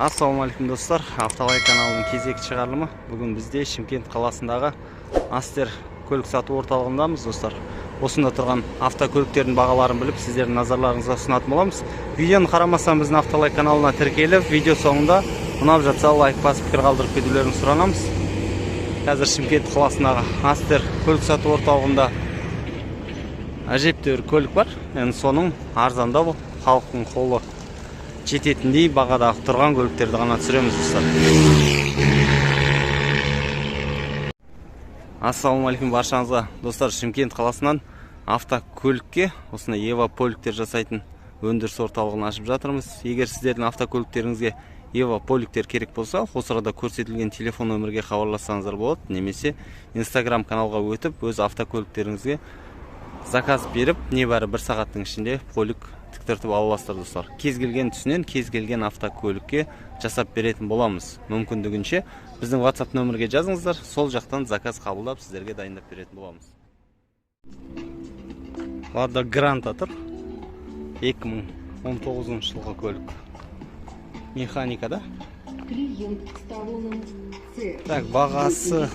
Ассалаумалейкум достар, Автолайк каналының кезекті шығарылымы. Бүгін бізде Шымкент қаласындағы Астер көлік сату орталығындамыз достар. Осында тұрған автокөліктердің бағаларын біліп, сіздердің назарларыңызға ұсынатын боламыз. Видеоны қарамастан біздің Автолайк каналына тіркеліп, видео соңында ұнап жатса лайк басып пікір қалдырып кетулеріңізді сұранамыз. Қазір Шымкент қаласындағы Астер көлік сату орталығында әжептәуір көлік бар. Енді соның арзандау, халықтың қолы жететіндей бағадағы тұрған көліктерді ғана түсіреміз достар. Ассалаумалейкум баршаңызға достар. Шымкент қаласынан автокөлікке осындай Ева поликтер жасайтын өндіріс орталығын ашып жатырмыз. Егер сіздердің автокөліктеріңізге Ева поликтер керек болса, осы арада көрсетілген телефон нөмірге хабарлассаңыздар болады, немесе Instagram каналға өтіп, өз автокөліктеріңізге заказ беріп, небәрі 1 сағаттың ішінде полик тіктіртіп аласыздар достар. Кез келген түсінен кез келген автокөлікке жасап беретін боламыз. Мүмкіндігінше біздің WhatsApp нөмірге жазыңыздар, сол жақтан заказ қабылдап сіздерге дайындап беретін боламыз. Лада Гранта тұр. 2019 жылғы көлік. Механикада. Так, бағасы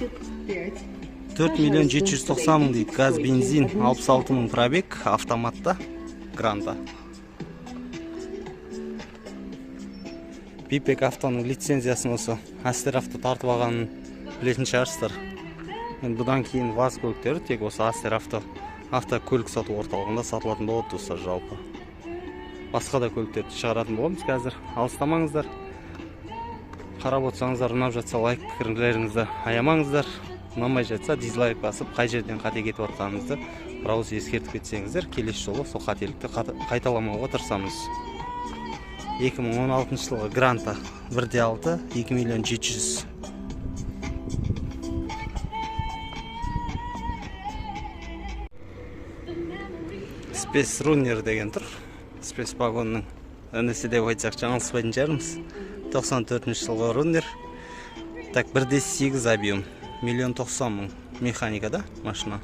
4 миллион 790 мың дейді. Газ, бензин, 66 мың пробег, автоматта Гранта. Бипек автоның лицензиясын осы Астер авто тартып алғанын білетін шығарсыздар. Бұдан кейін ВАЗ көліктері тек осы Астер автокөлік сату орталығында сатылатын болады достар жалпы. Басқа да көліктерді шығаратын боламыз қазір. Алыстамаңыздар. Қарап отырсаңыздар, ұнап жатса лайк пікірлеріңізді аямаңыздар. Ұнамай жатса дизлайк басып, қай жерден қате кетіп жатқаныңызды бір ауыз ескертіп кетсеңіздер, келесі жолы сол қателікті қайталамауға тырысамыз. 2016 жылғы Гранта 1.6, 2 миллион 700. Space Runner деген тұр. Space вагонның інісі деп айтсақ жаңылыспайтын шығармыз. 94 жылғы Runner. Так, 1.8 объем, 1.90 мың механикада машина.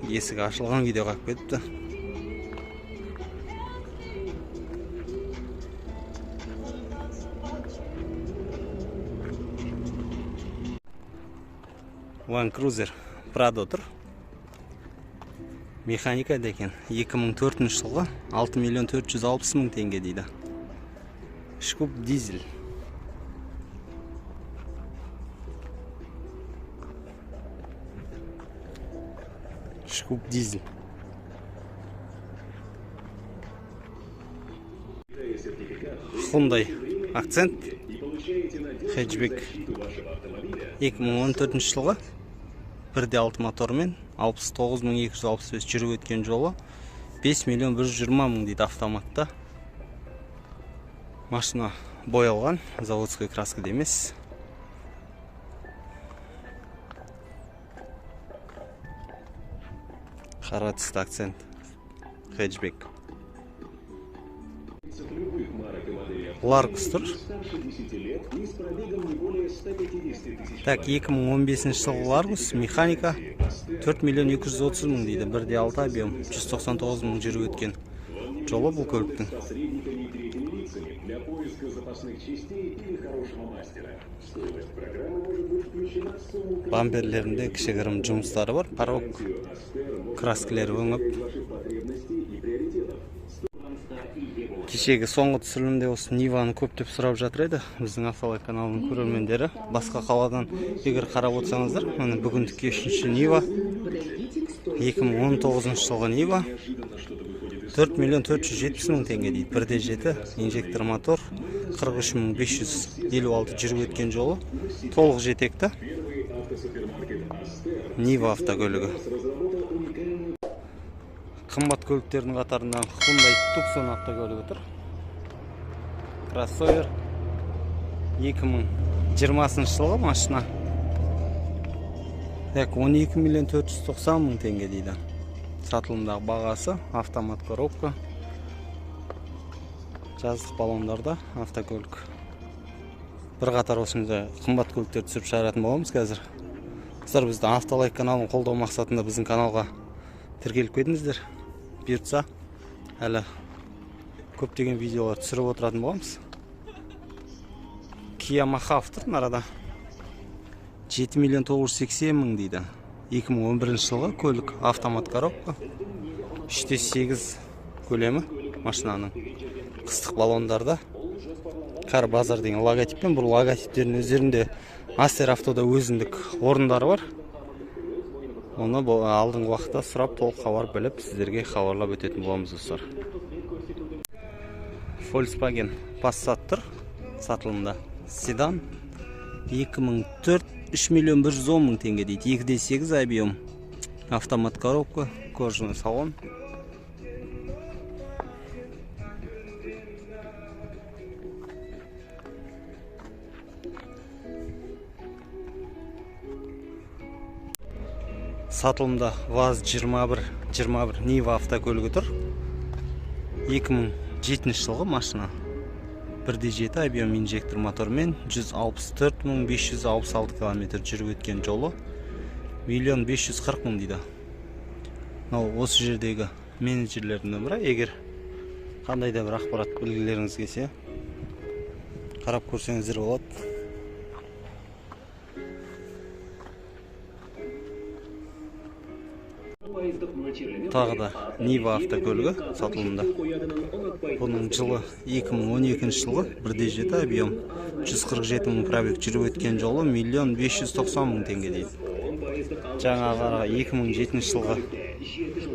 Есігі ашылған видео қақып кетіпті. Land Cruiser Prado тұр. Механика деген 2004 жылғы 6 миллион 460 мың теңге дейді. Шкуп дизель. Шкуп дизель. Hyundai Accent хэтчбек 2014 жылғы 1.6 мотормен 69.265 жүріп өткен жолы 5 миллион 120 мың дейді автоматта. Машина боялған, заводской краскада емес. Қара түсті Accent хэтчбек. Ларгус тұр. Так, 2015 жылғы Ларгус, механика 4 миллион 230 мың дейді. 1.6 объем, 199 мың жүріп өткен жолы бұл көліктің. Бамперлерінде кішігірім жұмыстары бар, порог краскілері өңіп. Кешегі соңғы түсірілімде осы Ниваны көптеп сұрап жатыр еді біздің Автолайк каналының көрермендері. Басқа қаладан егер қарап отырсаңыздар, бүгіндікке 3-ші Нива, 2019 жылғы Нива 4 миллион 470 мың теңге дейді. 1.7 инжектор мотор, 43.556 жүріп өткен жолы, толық жетекті Нива автокөлігі. Қымбат көліктердің қатарында Hyundai Tucson автокөлігі тұр. Кроссовер 2020 жылғы машина. 12 миллион 490 мың теңге дейді. Сатылымдағы бағасы, автомат коробка, жаздық баллондарда автокөлік. Бір қатар осындай қымбат көліктер түсіріп шығаратын боламыз қазір. Сіздер біздің Автолайк каналын қолдау мақсатында біздің каналға тіркеліп кетіңіздер. Бұйыртса әлі көптеген видеолар түсіріп отыратын боламыз. Yamaha автор нарада 7 миллион 980 мың дейді. 2011 жылғы көлік, автомат коробка, 3/8 көлемі машинаның. Қыстық баллондарда Car Bazaar деген логотиппен, бұл логотиптердің өздерінде Астер автода өзіндік орындары бар. Оны алдыңғы уақытта сұрап толық хабар біліп, сіздерге хабарлап өтетін боламыз достар. Volkswagen Passat тұр сатылымда. Седан 2004 3 миллион 110 мың теңге дейді. 2/8 объем. Автомат коробка, кожаный салон. Сатылымда ВАЗ 21 Нива автокөлігі тұр. 2007 жылғы машина. 1/7 объем инжектор мотормен 164.566 км жүріп өткен жолы 1.540 мың дейді. Осы жердегі менеджерлердің нөмірі. Егер қандай да бір ақпарат білгілеріңіз келсе, қарап көрсеңіздер болады. Тағы да Нива автокөлігі сатылымда. Бұның жылы 2012 жылғы 1/7 объем 147 мың пробег жүріп өткен жолы 1.590 мың теңге дейді. Жаңағы 2007 жылғы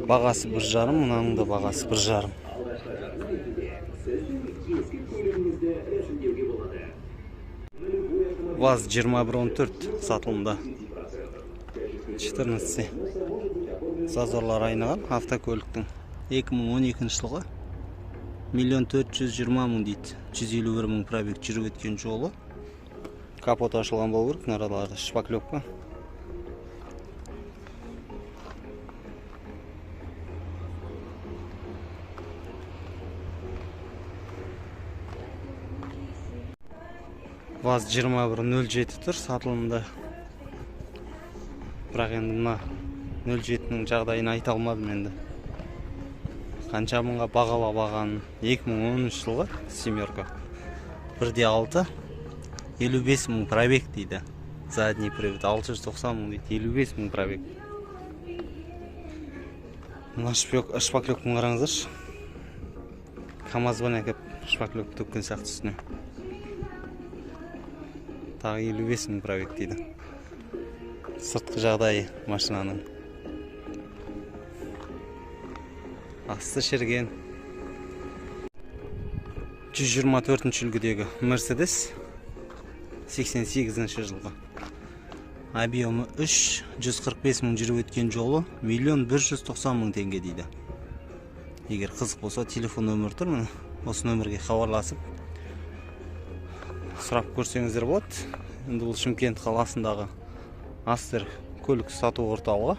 бағасы 1,5, мұнаның да бағасы 1,5. ВАЗ 2114 сатылымда. 14 зазорлар айнаған автокөліктің 2012 жылғы 1.420 мың дейді. 151 мың пробег жүріп өткен жолы. Капот ашылған болу керек, наралары шпаклевка. ВАЗ 2107 тұр сатылымда. Бірақ енді мына 07-нің жағдайын айта алмадым енді. Қанша мыңға бағалап алған 2013 жылғы семерка. 1/6 55 мың пробег дейді. Задний привод 690 мың дейді. 55 мың пробег. Мына шпаклевканы қараңыздаршы. КамАЗбен әкеп шпаклевка төккен сияқты үстіне. Тағы 55 мың пробег дейді. Сыртқы жағдайы машинаның. Асты шерген. 124 үлгідегі Mercedes 88 жылғы. Объемы 145 мың жүріп өткен жолы 1.190 мың теңге дейді. Егер қызық болса, телефон нөмір тұр, осы нөмірге хабарласып сұрап көрсеңіздер болады. Енді бұл Шымкент қаласындағы Астер көлік сату орталығы.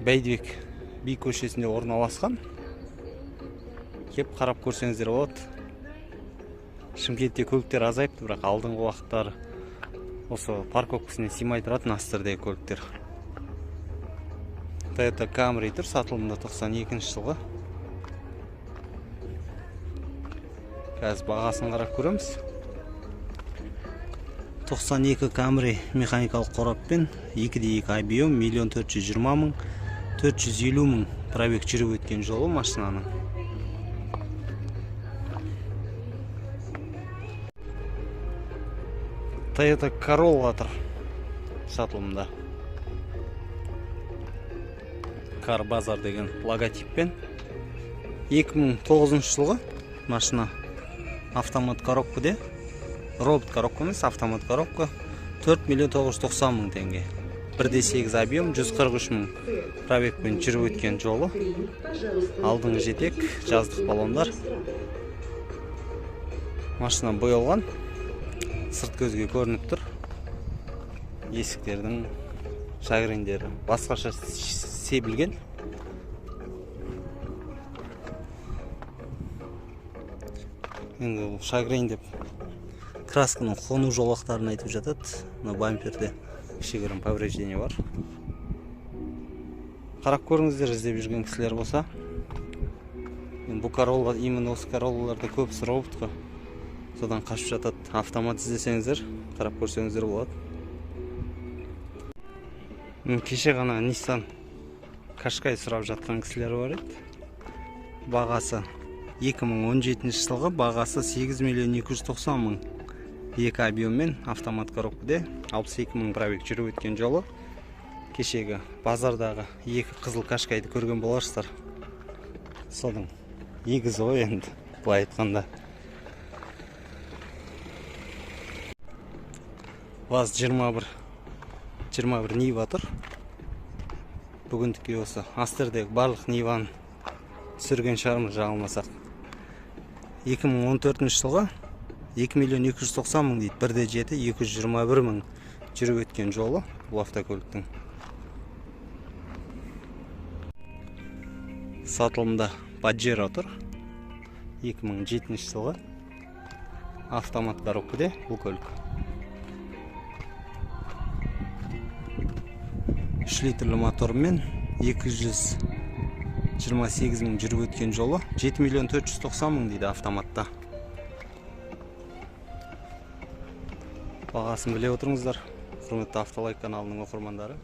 Бәйдібек би көшесінде орналасқан. Кеп қарап көрсеңіздер болады. Шымкентте көліктер азайыпты, бірақ алдыңғы уақыттары осы парковкасына сыймай тұратын Астердегі көліктер. Toyota Camry тұр сатылымда 92 жылғы. Қазір бағасын қарап көреміз. 92 Camry механикалық қораппен 2/2 объем 1.420 мың 450 мың пробег жүріп өткен жолы машинаның. Toyota Corolla тұр сатылымда. Car Bazaar деген логотиппен 2009 жылғы машина. Автомат коробкаде. Робот коробка емес, автомат коробка. 4 миллион 990 мың теңге. 1/8 объем 143 мың пробегпен жүріп өткен жолы. Алдыңғы жетек, жаздық баллондар. Машина боялған. Сырт көзге көрініп тұр. Есіктердің шагрендері басқаша себілген. Енді бұл шагрен деп красканың қону жолақтарын айтып жатады. Мына бамперде кішігірім повреждение бар. Қарап көріңіздер, іздеп жүрген кісілер болса. Бұл Corolla, именно осы Corollаларда көбісі робот қой. содан қашып жатады. Автомат іздесеңіздер, қарап көрсеңіздер болады. Кеше ғана Nissan Qashqai сұрап жатқан кісілер бар еді. Бағасы 2017 жылғы, бағасы 8 миллион 290 мың. Екі объеммен автомат коробкаде 62 мың пробег жүріп өткен жолы. Кешегі базардағы екі қызыл Qashqai'ды көрген боларсыздар. Соның егізі ғой енді, былай айтқанда. ВАЗ-21 Нива тұр. Бүгіндікке осы Астердегі барлық Ниваны сүрген шығармыз жағылмасақ. 2014 жылға 2 миллион 290 мың дейді. 1.7 221 мың жүріп өткен жолы бұл автокөліктің. Сатылымда Pajero тұр. 2007 жылғы автомат коробкаде бұл көлік. 3 литрлі мотормен 228 мың жүріп өткен жолы. 7 миллион 490 мың дейді автоматта. Бағасын біле отырыңыздар, құрметті Автолайк каналының оқырмандары.